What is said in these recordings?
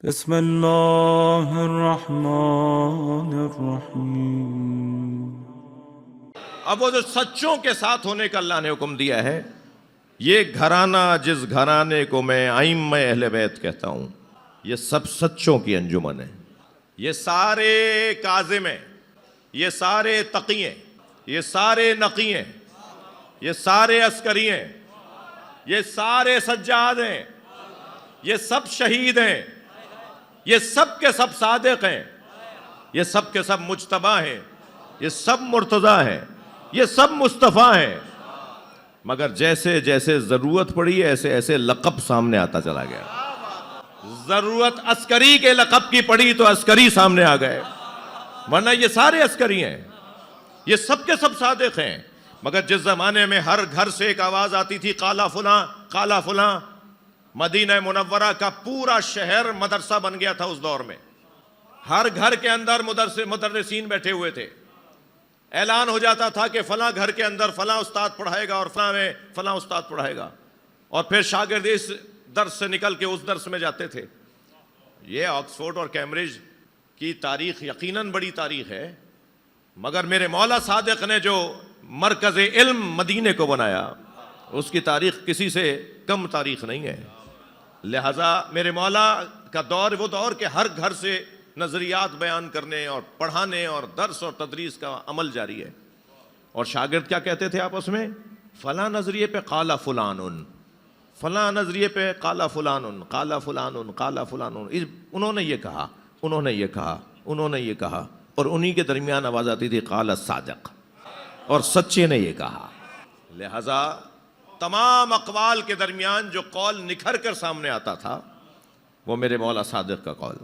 بسم اللہ الرحمن الرحیم۔ اب وہ جو سچوں کے ساتھ ہونے کا اللہ نے حکم دیا ہے، یہ گھرانہ جس گھرانے کو میں ائمہ اہل بیت کہتا ہوں، یہ سب سچوں کی انجمن ہے۔ یہ سارے کاظم ہیں، یہ سارے تقی ہیں، یہ سارے نقی ہیں، یہ سارے عسکری ہیں، یہ سارے سجاد ہیں، یہ سب شہید ہیں، یہ سب کے سب صادق ہیں، یہ سب کے سب مجتبی ہیں، یہ سب مرتضیٰ ہیں، یہ سب مصطفیٰ ہیں۔ مگر جیسے جیسے ضرورت پڑی ایسے ایسے لقب سامنے آتا چلا گیا۔ ضرورت عسکری کے لقب کی پڑی تو عسکری سامنے آ گئے، ورنہ یہ سارے عسکری ہیں، یہ سب کے سب صادق ہیں۔ مگر جس زمانے میں ہر گھر سے ایک آواز آتی تھی قال فلاں قال فلاں، مدینہ منورہ کا پورا شہر مدرسہ بن گیا تھا اس دور میں۔ ہر گھر کے اندر مدرسین بیٹھے ہوئے تھے۔ اعلان ہو جاتا تھا کہ فلاں گھر کے اندر فلاں استاد پڑھائے گا اور فلاں میں فلاں استاد پڑھائے گا، اور پھر شاگرد اس درس سے نکل کے اس درس میں جاتے تھے۔ یہ آکسفورڈ اور کیمبرج کی تاریخ یقیناً بڑی تاریخ ہے، مگر میرے مولا صادق نے جو مرکز علم مدینے کو بنایا اس کی تاریخ کسی سے کم تاریخ نہیں ہے۔ لہٰذا میرے مولا کا دور وہ دور کہ ہر گھر سے نظریات بیان کرنے اور پڑھانے اور درس اور تدریس کا عمل جاری ہے۔ اور شاگرد کیا کہتے تھے آپس میں؟ فلاں نظریے پہ قال فلان، فلاں نظریے پہ قال فلان، قال فلان، قال فلان، انہوں نے یہ کہا، انہوں نے یہ کہا، انہوں نے یہ کہا، اور انہی کے درمیان آواز آتی تھی قال صادق، اور سچے نے یہ کہا۔ لہذا تمام اقوال کے درمیان جو قول نکھر کر سامنے آتا تھا وہ میرے مولا صادق کا قول۔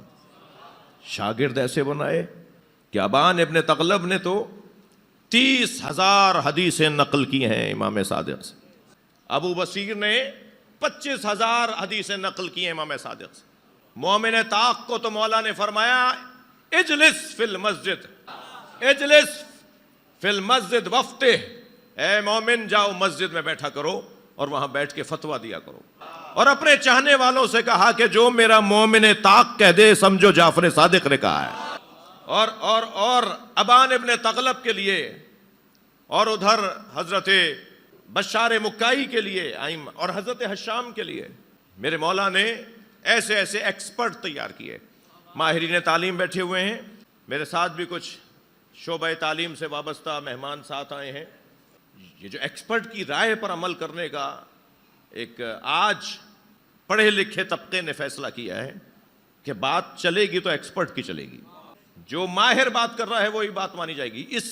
شاگرد ایسے بنائے کہ ابان ابن تغلب نے تو 30,000 حدیثیں نقل کی ہیں امام صادق سے، ابو بصیر نے 25,000 حدیثیں نقل کی ہیں امام صادق سے۔ مومن طاق کو تو مولا نے فرمایا اجلس فی المسجد، اجلس فی المسجد وفتح، اے مومن جاؤ مسجد میں بیٹھا کرو اور وہاں بیٹھ کے فتویٰ دیا کرو۔ اور اپنے چاہنے والوں سے کہا کہ جو میرا مومن طاق کہہ دے سمجھو جعفر صادق نے کہا ہے۔ اور ابان ابن تغلب کے لیے اور ادھر حضرت بشار مکائی کے لیے اور حضرت حشام کے لیے میرے مولا نے ایسے ایسے ایکسپرٹ تیار کیے۔ ماہرین تعلیم بیٹھے ہوئے ہیں، میرے ساتھ بھی کچھ شعبہ تعلیم سے وابستہ مہمان ساتھ آئے ہیں۔ یہ جو ایکسپرٹ کی رائے پر عمل کرنے کا ایک آج پڑھے لکھے طبقے نے فیصلہ کیا ہے کہ بات چلے گی تو ایکسپرٹ کی چلے گی، جو ماہر بات کر رہا ہے وہی بات مانی جائے گی۔ اس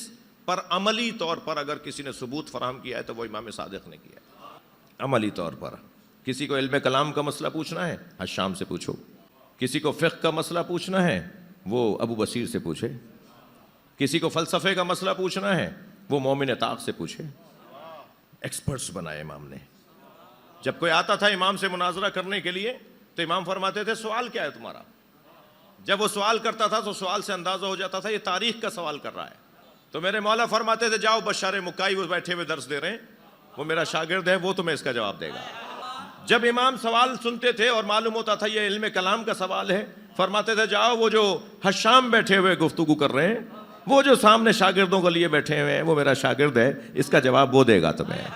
پر عملی طور پر اگر کسی نے ثبوت فراہم کیا ہے تو وہ امام صادق نے کیا ہے۔ عملی طور پر کسی کو علم کلام کا مسئلہ پوچھنا ہے حشام سے پوچھو، کسی کو فقہ کا مسئلہ پوچھنا ہے وہ ابو بصیر سے پوچھے، کسی کو فلسفے کا مسئلہ پوچھنا ہے وہ مومن طاق سے پوچھے۔ ایکسپرٹس بنائے امام نے۔ جب کوئی آتا تھا امام سے مناظرہ کرنے کے لیے تو امام فرماتے تھے سوال کیا ہے تمہارا؟ جب وہ سوال کرتا تھا تو سوال سے اندازہ ہو جاتا تھا یہ تاریخ کا سوال کر رہا ہے۔ تو میرے مولا فرماتے تھے جاؤ بشار مکائی، وہ بیٹھے ہوئے درس دے رہے ہیں، وہ میرا شاگرد ہے، وہ تمہیں اس کا جواب دے گا۔ جب امام سوال سنتے تھے اور معلوم ہوتا تھا یہ علم کلام کا سوال ہے، فرماتے تھے جاؤ وہ جو حشام بیٹھے ہوئے گفتگو کر رہے ہیں، وہ جو سامنے شاگردوں کے لیے بیٹھے ہوئے ہیں، وہ میرا شاگرد ہے، اس کا جواب وہ دے گا تمہیں۔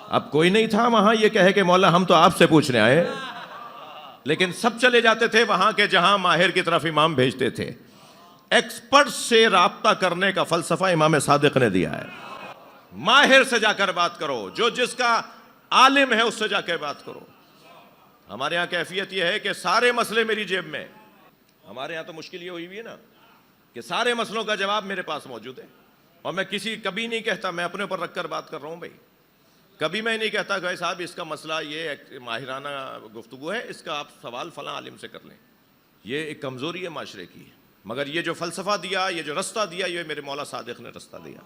اب کوئی نہیں تھا وہاں یہ کہے کہ مولا ہم تو آپ سے پوچھنے آئے، لیکن سب چلے جاتے تھے وہاں کے جہاں ماہر کی طرف امام بھیجتے تھے۔ ایکسپرٹ سے رابطہ کرنے کا فلسفہ امام صادق نے دیا ہے۔ ماہر سے جا کر بات کرو، جو جس کا عالم ہے اس سے جا کے بات کرو۔ ہمارے ہاں کیفیت یہ ہے کہ سارے مسئلے میری جیب میں، ہمارے ہاں تو مشکل یہ ہوئی بھی ہے نا کہ سارے مسئلوں کا جواب میرے پاس موجود ہے، اور میں کبھی نہیں کہتا، میں اپنے اوپر رکھ کر بات کر رہا ہوں بھائی، کبھی میں نہیں کہتا کہ صاحب اس کا مسئلہ یہ ماہرانہ گفتگو ہے، اس کا آپ سوال فلاں عالم سے کر لیں۔ یہ ایک کمزوری ہے معاشرے کی، مگر یہ جو فلسفہ دیا، یہ جو رستہ دیا، یہ میرے مولا صادق نے رستہ دیا۔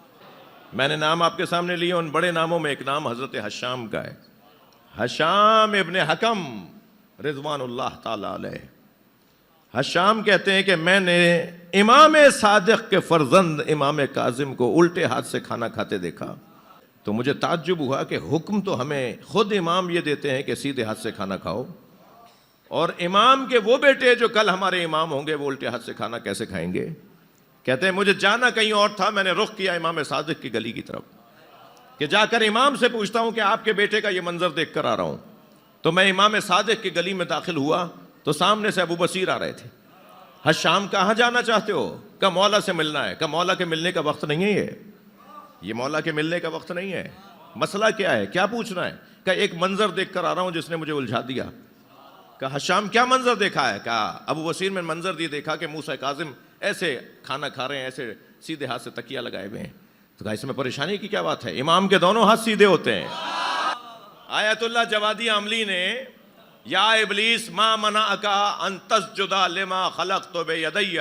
میں نے نام آپ کے سامنے لیے، ان بڑے ناموں میں ایک نام حضرت حشام کا ہے، حشام ابن حکم رضوان اللہ تعالی علیہ۔ حشام کہتے ہیں کہ میں نے امام صادق کے فرزند امام کاظم کو الٹے ہاتھ سے کھانا کھاتے دیکھا تو مجھے تعجب ہوا کہ حکم تو ہمیں خود امام یہ دیتے ہیں کہ سیدھے ہاتھ سے کھانا کھاؤ، اور امام کے وہ بیٹے جو کل ہمارے امام ہوں گے وہ الٹے ہاتھ سے کھانا کیسے کھائیں گے؟ کہتے ہیں مجھے جانا کہیں اور تھا، میں نے رخ کیا امام صادق کی گلی کی طرف کہ جا کر امام سے پوچھتا ہوں کہ آپ کے بیٹے کا یہ منظر دیکھ کر آ رہا ہوں۔ تو میں امام صادق کی گلی میں داخل ہوا تو سامنے سے ابو بصیر آ رہے تھے۔ ہاں شام کہاں جانا چاہتے ہو؟ کہ مولا سے ملنا ہے۔ کہ مولا کے ملنے کا وقت نہیں ہے، یہ مولا کے ملنے کا وقت نہیں ہے۔ مسئلہ کیا ہے؟ کیا پوچھنا ہے؟ کہ ایک منظر دیکھ کر آ رہا ہوں جس نے مجھے الجھا دیا۔ کہا شام کیا منظر دیکھا ہے؟ کہا ابو بصیر میں منظر یہ دیکھا کہ موسیٰ کاظم ایسے کھانا کھا رہے ہیں، ایسے سیدھے ہاتھ سے تکیہ لگائے ہوئے ہیں۔ تو کہا اس میں پریشانی کی کیا بات ہے؟ امام کے دونوں ہاتھ سیدھے ہوتے ہیں۔ آیت اللہ جوادی عاملی نے یا ابلیس ما منعک ان تسجد لما خلقت بیدی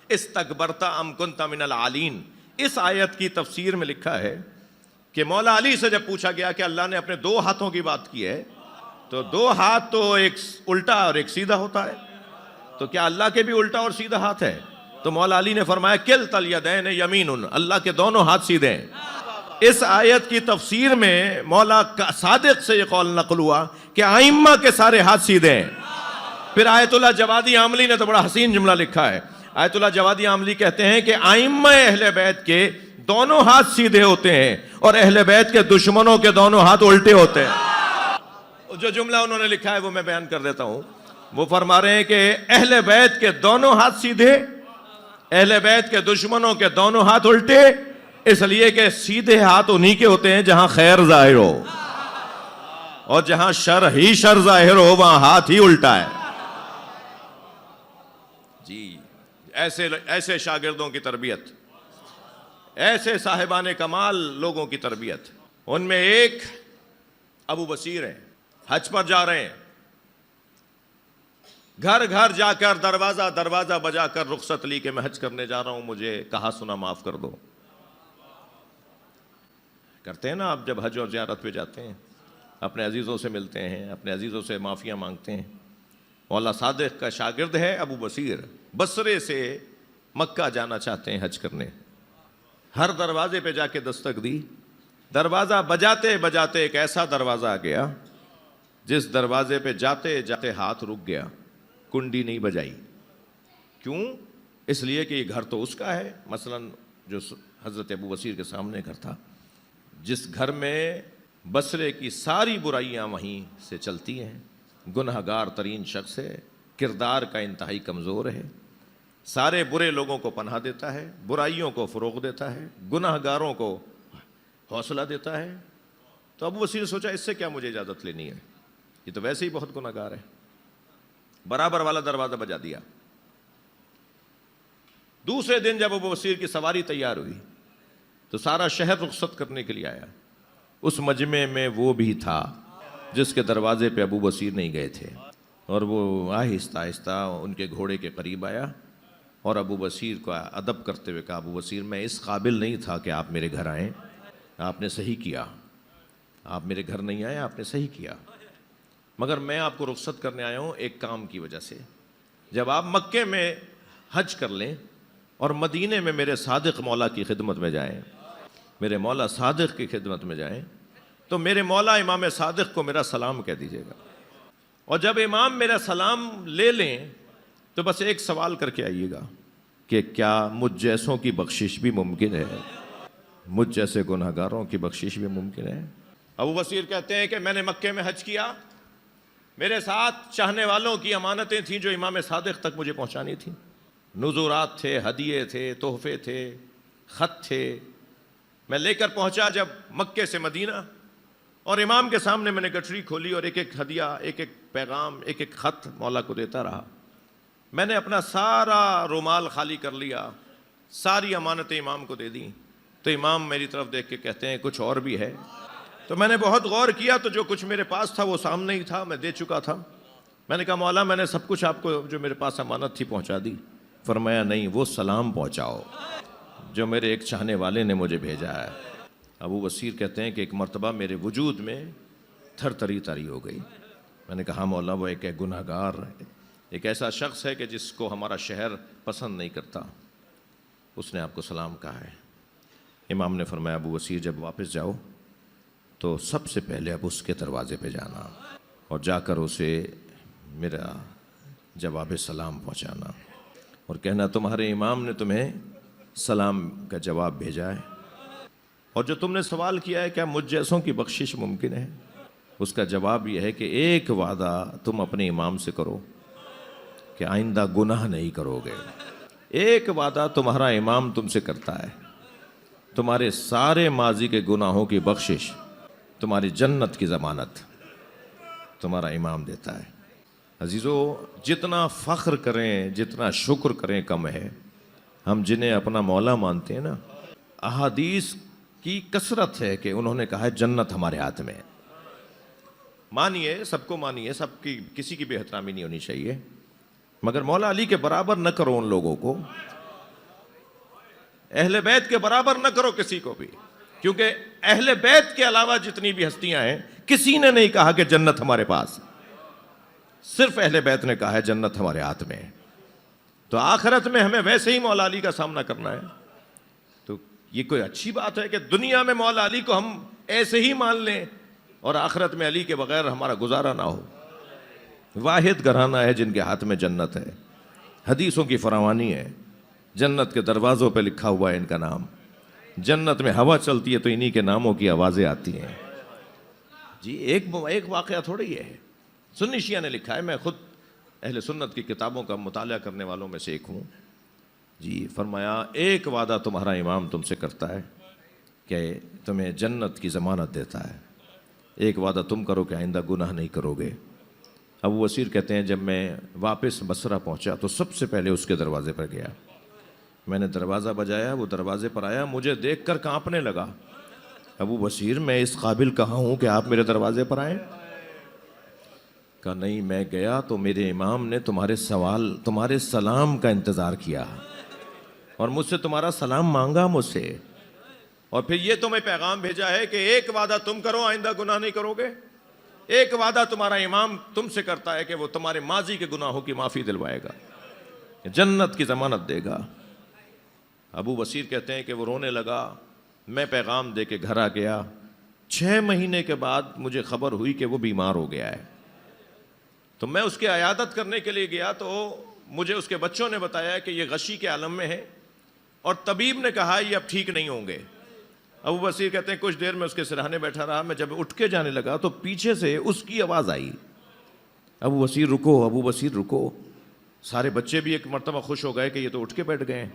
استکبرت ام کنت من العالین، اس آیت کی تفسیر میں لکھا ہے کہ مولا علی سے جب پوچھا گیا کہ اللہ نے اپنے دو ہاتھوں کی بات کی ہے تو دو ہاتھ تو ایک الٹا اور ایک سیدھا ہوتا ہے، تو کیا اللہ کے بھی الٹا اور سیدھا ہاتھ ہے؟ تو مولا علی نے فرمایا کلتا الیدین یمین، اللہ کے دونوں ہاتھ سیدھے ہیں۔ اس آیت کی تفسیر میں مولا صادق سے یہ قول نقل ہوا کہ ائمہ کے سارے ہاتھ سیدھے ہیں۔ پھر آیت اللہ جوادی عاملی نے تو بڑا حسین جملہ لکھا ہے۔ آیت اللہ جوادی عاملی کہتے ہیں کہ ائمہ اہل بیت کے دونوں ہاتھ سیدھے ہوتے ہیں اور اہل بیت کے دشمنوں کے دونوں ہاتھ الٹے ہوتے ہیں۔ جو جملہ انہوں نے لکھا ہے وہ میں بیان کر دیتا ہوں۔ وہ فرما رہے ہیں کہ اہل بیت کے دونوں ہاتھ سیدھے، اہل بیت کے دشمنوں کے دونوں ہاتھ الٹے، اس لیے کہ سیدھے ہاتھ انہی کے ہوتے ہیں جہاں خیر ظاہر ہو، اور جہاں شر ہی شر ظاہر ہو وہاں ہاتھ ہی الٹا ہے۔ جی ایسے شاگردوں کی تربیت، ایسے صاحبان کمال لوگوں کی تربیت۔ ان میں ایک ابو بصیر ہیں، حج پر جا رہے ہیں، گھر گھر جا کر دروازہ دروازہ بجا کر رخصت لی کہ میں حج کرنے جا رہا ہوں، مجھے کہا سنا معاف کر دو۔ کرتے ہیں نا آپ جب حج اور زیارت پہ جاتے ہیں، اپنے عزیزوں سے ملتے ہیں، اپنے عزیزوں سے معافیاں مانگتے ہیں۔ مولا صادق کا شاگرد ہے ابو بصیر، بصرے سے مکہ جانا چاہتے ہیں حج کرنے۔ ہر دروازے پہ جا کے دستک دی، دروازہ بجاتے بجاتے ایک ایسا دروازہ آ گیا جس دروازے پہ جاتے جاتے ہاتھ رک گیا، کنڈی نہیں بجائی۔ کیوں؟ اس لیے کہ یہ گھر تو اس کا ہے، مثلا جو حضرت ابو بصیر کے سامنے گھر تھا، جس گھر میں بصرے کی ساری برائیاں وہیں سے چلتی ہیں، گنہگار ترین شخص ہے، کردار کا انتہائی کمزور ہے، سارے برے لوگوں کو پناہ دیتا ہے، برائیوں کو فروغ دیتا ہے، گنہگاروں کو حوصلہ دیتا ہے۔ تو ابو بصیر نے سوچا اس سے کیا مجھے اجازت لینی ہے، یہ تو ویسے ہی بہت گنہگار ہے۔ برابر والا دروازہ بجا دیا۔ دوسرے دن جب ابو بصیر کی سواری تیار ہوئی تو سارا شہر رخصت کرنے کے لیے آیا۔ اس مجمع میں وہ بھی تھا جس کے دروازے پہ ابو بصیر نہیں گئے تھے، اور وہ آہستہ آہستہ ان کے گھوڑے کے قریب آیا اور ابو بصیر کو ادب کرتے ہوئے کہا، ابو بصیر میں اس قابل نہیں تھا کہ آپ میرے گھر آئیں، آپ نے صحیح کیا، آپ میرے گھر نہیں آئے، آپ نے صحیح کیا، مگر میں آپ کو رخصت کرنے آیا ہوں ایک کام کی وجہ سے۔ جب آپ مکے میں حج کر لیں اور مدینے میں میرے صادق مولا کی خدمت میں جائیں، میرے مولا صادق کی خدمت میں جائیں، تو میرے مولا امام صادق کو میرا سلام کہہ دیجیے گا، اور جب امام میرا سلام لے لیں تو بس ایک سوال کر کے آئیے گا کہ کیا مجھ جیسوں کی بخشش بھی ممکن ہے، مجھ جیسے گنہگاروں کی بخشش بھی ممکن ہے۔ ابو بصیر کہتے ہیں کہ میں نے مکے میں حج کیا، میرے ساتھ چاہنے والوں کی امانتیں تھیں جو امام صادق تک مجھے پہنچانی تھیں، نذورات تھے، ہدیے تھے، تحفے تھے، خط تھے۔ میں لے کر پہنچا جب مکے سے مدینہ، اور امام کے سامنے میں نے گٹھری کھولی اور ایک ایک ہدیہ، ایک ایک پیغام، ایک ایک خط مولا کو دیتا رہا۔ میں نے اپنا سارا رومال خالی کر لیا، ساری امانتیں امام کو دے دیں، تو امام میری طرف دیکھ کے کہتے ہیں کچھ اور بھی ہے؟ تو میں نے بہت غور کیا تو جو کچھ میرے پاس تھا وہ سامنے ہی تھا، میں دے چکا تھا۔ میں نے کہا مولا میں نے سب کچھ آپ کو جو میرے پاس امانت تھی پہنچا دی۔ فرمایا نہیں، وہ سلام پہنچاؤ جو میرے ایک چاہنے والے نے مجھے بھیجا ہے۔ ابو بصیر کہتے ہیں کہ ایک مرتبہ میرے وجود میں تھر تری تاری ہو گئی۔ میں نے کہا مولا وہ ایک گنہگار ہے، ایک ایسا شخص ہے کہ جس کو ہمارا شہر پسند نہیں کرتا، اس نے آپ کو سلام کہا ہے۔ امام نے فرمایا ابو بصیر جب واپس جاؤ تو سب سے پہلے اب اس کے دروازے پہ جانا اور جا کر اسے میرا جواب سلام پہنچانا اور کہنا تمہارے امام نے تمہیں سلام کا جواب بھیجا ہے، اور جو تم نے سوال کیا ہے کیا مجھ جیسوں کی بخشش ممکن ہے، اس کا جواب یہ ہے کہ ایک وعدہ تم اپنے امام سے کرو کہ آئندہ گناہ نہیں کرو گے۔ ایک وعدہ تمہارا امام تم سے کرتا ہے، تمہارے سارے ماضی کے گناہوں کی بخشش، تمہاری جنت کی ضمانت تمہارا امام دیتا ہے۔ عزیزو، جتنا فخر کریں، جتنا شکر کریں کم ہے۔ ہم جنہیں اپنا مولا مانتے ہیں نا، احادیث کی کثرت ہے کہ انہوں نے کہا ہے جنت ہمارے ہاتھ میں ہے۔ مانیے، سب کو مانیے، سب کی کسی کی بے احترامی نہیں ہونی چاہیے، مگر مولا علی کے برابر نہ کرو ان لوگوں کو، اہل بیت کے برابر نہ کرو کسی کو بھی، کیونکہ اہل بیت کے علاوہ جتنی بھی ہستیاں ہیں کسی نے نہیں کہا کہ جنت ہمارے پاس، صرف اہل بیت نے کہا ہے جنت ہمارے ہاتھ میں ہے۔ تو آخرت میں ہمیں ویسے ہی مولا علی کا سامنا کرنا ہے۔ تو یہ کوئی اچھی بات ہے کہ دنیا میں مولا علی کو ہم ایسے ہی مان لیں اور آخرت میں علی کے بغیر ہمارا گزارا نہ ہو؟ واحد گھرانہ ہے جن کے ہاتھ میں جنت ہے، حدیثوں کی فراوانی ہے، جنت کے دروازوں پہ لکھا ہوا ہے ان کا نام، جنت میں ہوا چلتی ہے تو انہی کے ناموں کی آوازیں آتی ہیں۔ جی ایک واقعہ تھوڑی ہے، سنی شیعہ نے لکھا ہے، میں خود اہل سنت کی کتابوں کا مطالعہ کرنے والوں میں سے ایک ہوں۔ جی فرمایا ایک وعدہ تمہارا امام تم سے کرتا ہے کہ تمہیں جنت کی ضمانت دیتا ہے، ایک وعدہ تم کرو کہ آئندہ گناہ نہیں کرو گے۔ ابو وسیر کہتے ہیں جب میں واپس بصرہ پہنچا تو سب سے پہلے اس کے دروازے پر گیا، میں نے دروازہ بجایا، وہ دروازے پر آیا، مجھے دیکھ کر کانپنے لگا۔ ابو وسیر میں اس قابل کہاں ہوں کہ آپ میرے دروازے پر آئیں؟ کہا نہیں، میں گیا تو میرے امام نے تمہارے سلام کا انتظار کیا اور مجھ سے تمہارا سلام مانگا مجھ سے، اور پھر یہ تمہیں پیغام بھیجا ہے کہ ایک وعدہ تم کرو آئندہ گناہ نہیں کرو گے۔ ایک وعدہ تمہارا امام تم سے کرتا ہے کہ وہ تمہارے ماضی کے گناہوں کی معافی دلوائے گا، جنت کی ضمانت دے گا۔ ابو وسیر کہتے ہیں کہ وہ رونے لگا، میں پیغام دے کے گھر آ گیا، 6 مہینے کے بعد مجھے خبر ہوئی کہ وہ بیمار ہو گیا ہے۔ تو میں اس کی عیادت کرنے کے لیے گیا تو مجھے اس کے بچوں نے بتایا کہ یہ غشی کے عالم میں ہے اور طبیب نے کہا یہ اب ٹھیک نہیں ہوں گے۔ ابو وسیر کہتے ہیں کچھ دیر میں اس کے سرہانے بیٹھا رہا، میں جب اٹھ کے جانے لگا تو پیچھے سے اس کی آواز آئی، ابو وسیر رکو، ابو وسیر رکو۔ سارے بچے بھی ایک مرتبہ خوش ہو گئے کہ یہ تو اٹھ کے بیٹھ گئے ہیں۔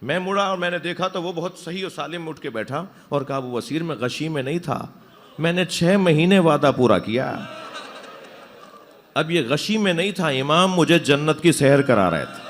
میں مڑا اور میں نے دیکھا تو وہ بہت صحیح و سالم اٹھ کے بیٹھا اور کہا ابو وسیر میں غشی میں نہیں تھا، میں نے 6 مہینے وعدہ پورا کیا، اب یہ غشی میں نہیں تھا، امام مجھے جنت کی سیر کرا رہے تھے۔